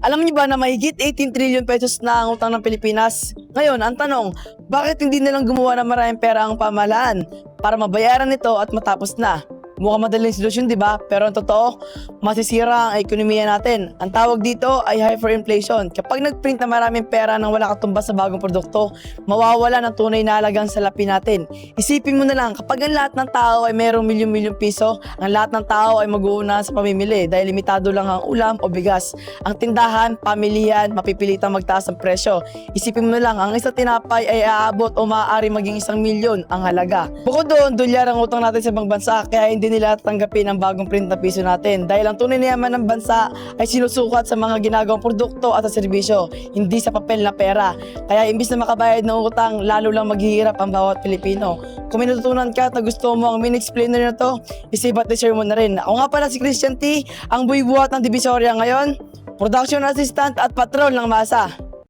Alam niyo ba na mahigit 18 trillion pesos na ang utang ng Pilipinas? Ngayon, ang tanong, bakit hindi nilang gumawa ng maraming pera ang pamahalaan para mabayaran ito at matapos na? Mukhang madaling solusyon, di ba? Pero ang totoo, masisira ang ekonomiya natin. Ang tawag dito ay hyperinflation. Kapag nagprint na maraming pera nang wala katumbas sa bagong produkto, mawawala ng tunay na halagang salapi natin. Isipin mo na lang, kapag ang lahat ng tao ay mayroong milyon-milyong piso, ang lahat ng tao ay mag-uuna sa pamimili dahil limitado lang ang ulam o bigas. Ang tindahan, pamilihan, mapipilitang magtaas ang presyo. Isipin mo na lang, ang isang tinapay ay aabot o maaari maging 1 milyon ang halaga. Bukod doon, dolyar ang utang natin sa ibang bansa, kaya hindi nila tanggapin ang bagong print na piso natin dahil ang tunay na yaman ng bansa ay sinusukat sa mga ginagawang produkto at sa serbisyo, hindi sa papel na pera. Kaya imbis na makabayad ng utang, lalo lang maghihirap ang bawat Pilipino. Kung may natutunan ka at gusto mo ang mini-explainer na to, isip at share mo na rin. Ako nga pala si Christian T, ang buhay-buhat ng Divisoria ngayon, production assistant at patrol ng masa.